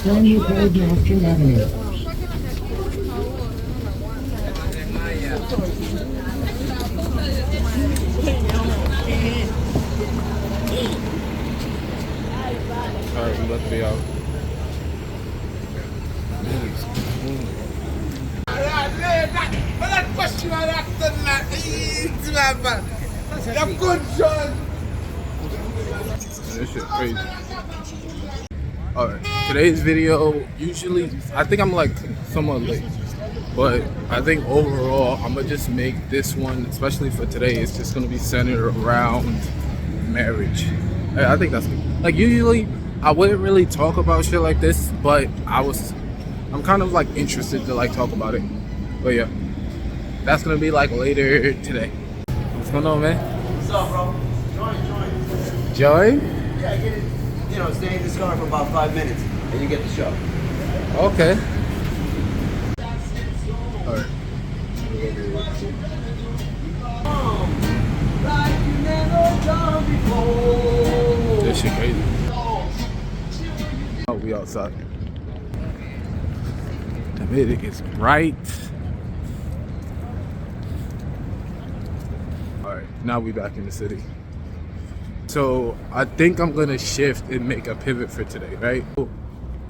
brand new road now, Street Avenue. Alright, we left the out. This shit crazy. Alright, today's video, usually, I think I'm like somewhat late. But I think overall, I'm gonna just make this one, especially for today, it's just gonna be centered around marriage. I think that's good. Like usually, I wouldn't really talk about shit like this, but I'm kind of like interested to like talk about it. But yeah, that's gonna be like later today. What's going on, man? What's up, bro? Join. Joy? Yeah, get it. You know, stay in this car for about 5 minutes, and you get the show. Okay. Alright. This shit crazy. Oh, we outside. The music is bright. Alright, now we back in the city. So I think I'm gonna shift and make a pivot for today, right?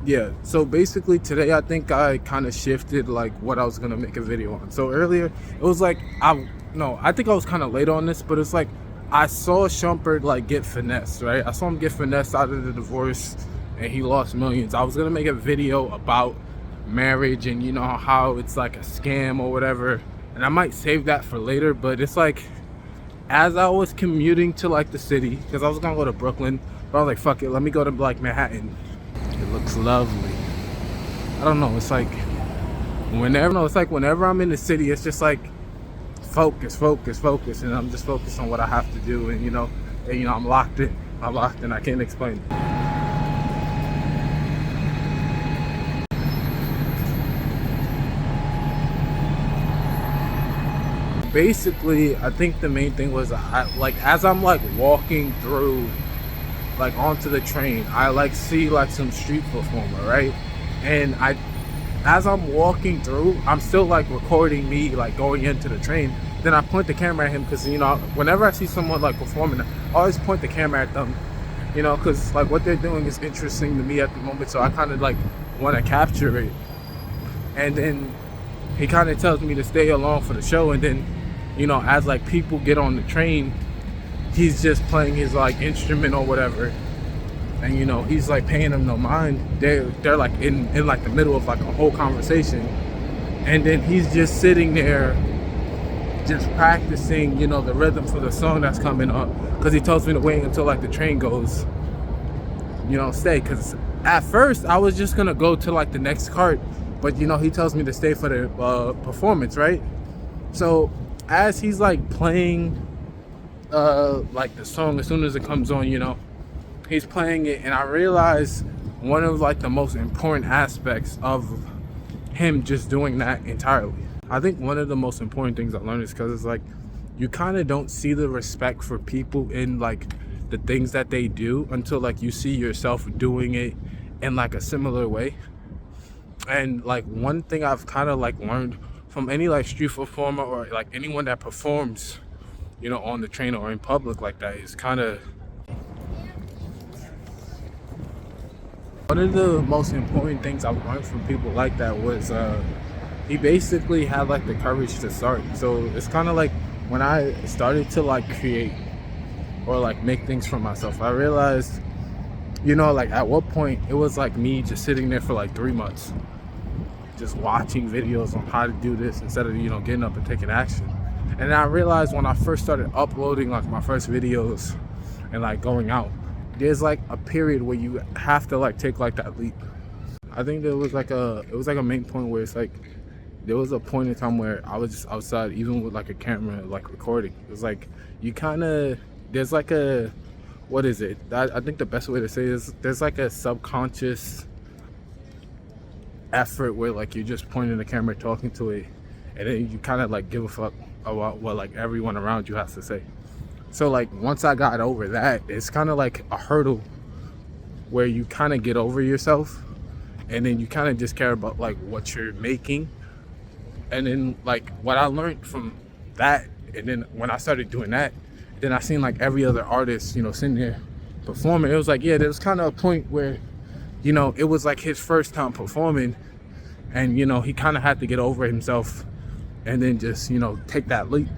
Yeah, so basically today I think I kind of shifted like what I was gonna make a video on. So earlier it was like I think I was kind of late on this, but it's like I saw Shumpert like get finessed, right? I saw him get finessed out of the divorce and he lost millions. I was gonna make a video about marriage and you know how it's like a scam or whatever, and I might save that for later. But it's like as I was commuting to like the city, because I was gonna go to Brooklyn, but I was like fuck it, let me go to like Manhattan. It looks lovely. I don't know, it's like whenever I'm in the city, it's just like focus, and I'm just focused on what I have to do, and I'm locked in, I can't explain it. Basically, I think the main thing was as I'm like walking through like onto the train, I like see like some street performer, right? And as I'm walking through, I'm still like recording me like going into the train. Then I point the camera at him because whenever I see someone like performing, I always point the camera at them, because like what they're doing is interesting to me at the moment, so I kind of like want to capture it. And then he kind of tells me to stay along for the show, and then as like people get on the train, he's just playing his like instrument or whatever, and he's like paying them no mind. They're like in like the middle of like a whole conversation, and then he's just sitting there just practicing the rhythm for the song that's coming up, because he tells me to wait until like the train goes, stay, because at first I was just gonna go to like the next cart, but he tells me to stay for the performance, right? So as he's like playing like the song, as soon as it comes on, he's playing it, and I realize one of like the most important aspects of him just doing that entirely. I think one of the most important things I learned is because it's like you kind of don't see the respect for people in like the things that they do until like you see yourself doing it in like a similar way. And like one thing I've kind of like learned from any like street performer or like anyone that performs on the train or in public like that is kind of one of the most important things I've learned from people like that was he basically had like the courage to start. So it's kind of like when I started to like create or like make things for myself, I realized like at what point it was like me just sitting there for like 3 months just watching videos on how to do this instead of getting up and taking action. And I realized when I first started uploading like my first videos and like going out, there's like a period where you have to like take like that leap. I think there was like a main point where it's like there was a point in time where I was just outside, even with like a camera like recording. It was like you kind of, there's like a, what is it, I think the best way to say it is there's like a subconscious effort where like you're just pointing the camera, talking to it, and then you kind of like give a fuck about what like everyone around you has to say. So like once I got over that, it's kind of like a hurdle where you kind of get over yourself and then you kind of just care about like what you're making. And then like what I learned from that, and then when I started doing that, then I seen like every other artist, you know, sitting there performing. It was like, yeah, there was kind of a point where, you know, it was like his first time performing, and you know, he kind of had to get over himself and then just, you know, take that leap.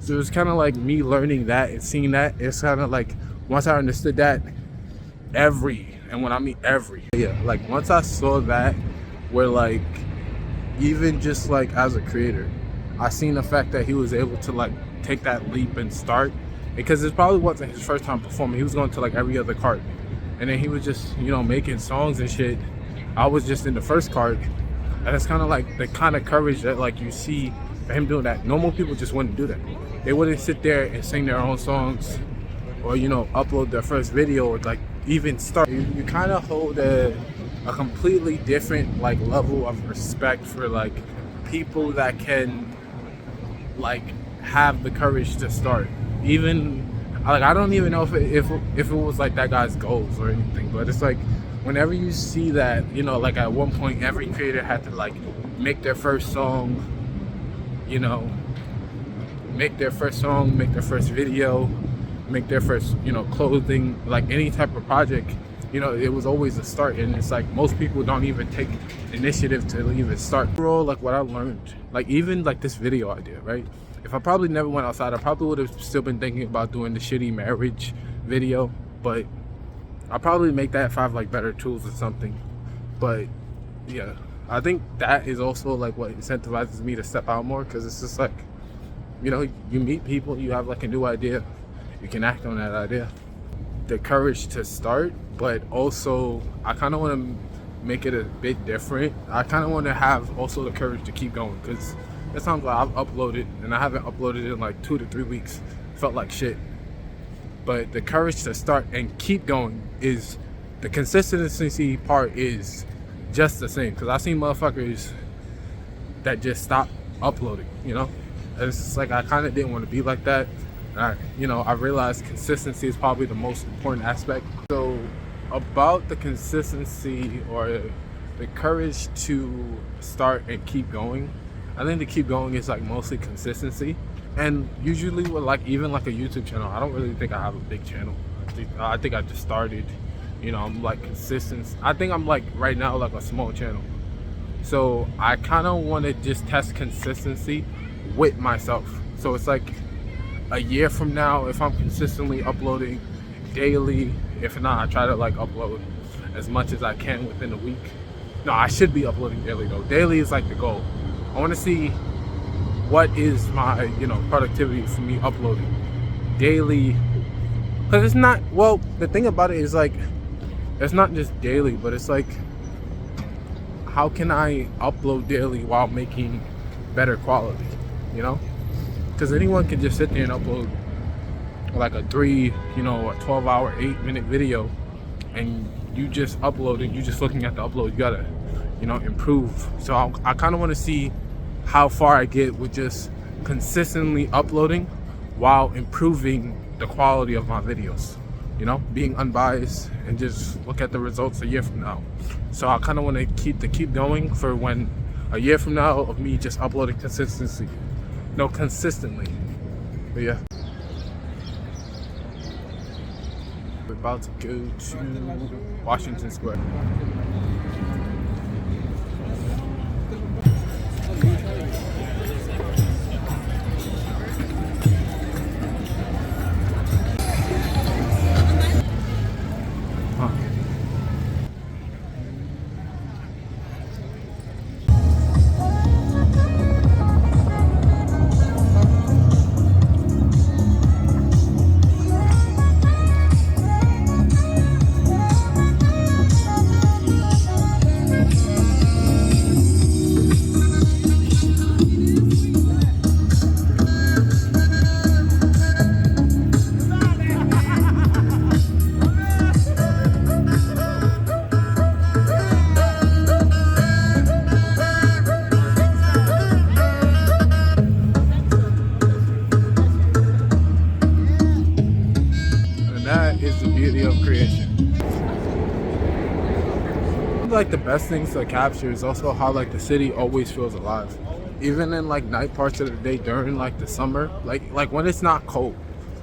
So it was kind of like me learning that and seeing that. It's kind of like once I understood that, and when I mean every, yeah, like once I saw that, where like even just like as a creator, I seen the fact that he was able to like take that leap and start, because it probably wasn't his first time performing. He was going to like every other card, and then he was just, you know, making songs and shit. I was just in the first card, and it's kind of like the kind of courage that like you see for him doing that. Normal people just wouldn't do that. They wouldn't sit there and sing their own songs, or, you know, upload their first video, or like even start. You kind of hold a completely different like level of respect for like people that can like have the courage to start. Even like I don't even know if it was like that guy's goals or anything, but it's like whenever you see that, you know, like at one point every creator had to like make their first song, you know, make their first song, make their first video, make their first, you know, clothing, like any type of project, you know, it was always a start. And it's like most people don't even take initiative to even start. Overall, like what I learned, like even like this video idea, right? If I probably never went outside, I probably would have still been thinking about doing the shitty marriage video, but I'll probably make that 5 like better tools or something. But yeah, I think that is also like what incentivizes me to step out more, because it's just like, you know, you meet people, you have like a new idea, you can act on that idea. The courage to start, but also I kind of want to make it a bit different. I kind of want to have also the courage to keep going, because there's times like I've uploaded and I haven't uploaded in like 2 to 3 weeks, felt like shit. But the courage to start and keep going is, the consistency part is just the same, because I've seen motherfuckers that just stop uploading, you know. And it's just like I kind of didn't want to be like that. You know, I realized consistency is probably the most important aspect. So about the consistency or the courage to start and keep going, I think the keep going is like mostly consistency. And usually with like even like a YouTube channel, I don't really think I have a big channel. I think I just started, you know, I'm like consistent. I think I'm like right now like a small channel. So I kind of want to just test consistency with myself. So it's like a year from now, if I'm consistently uploading daily, if not, I try to like upload as much as I can within a week. No, I should be uploading daily though. Daily is like the goal. I want to see what is my, you know, productivity for me uploading daily, because it's not, well, the thing about it is like it's not just daily, but it's like how can I upload daily while making better quality, you know? Because anyone can just sit there and upload like a 3, you know, a 12-hour, 8-minute video, and you just upload it, you just looking at the upload, you gotta, you know, improve. So I kind of want to see how far I get with just consistently uploading while improving the quality of my videos, you know, being unbiased, and just look at the results a year from now. So I kind of want to keep going for when a year from now of me just uploading consistently. But yeah, we're about to go to Washington Square. Is the beauty of creation. of like the best things to capture is also how like the city always feels alive, even in like night parts of the day during like the summer, like when it's not cold.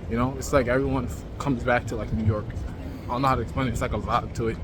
You know, it's like everyone comes back to like New York. I don't know how to explain it. It's like a vibe to it.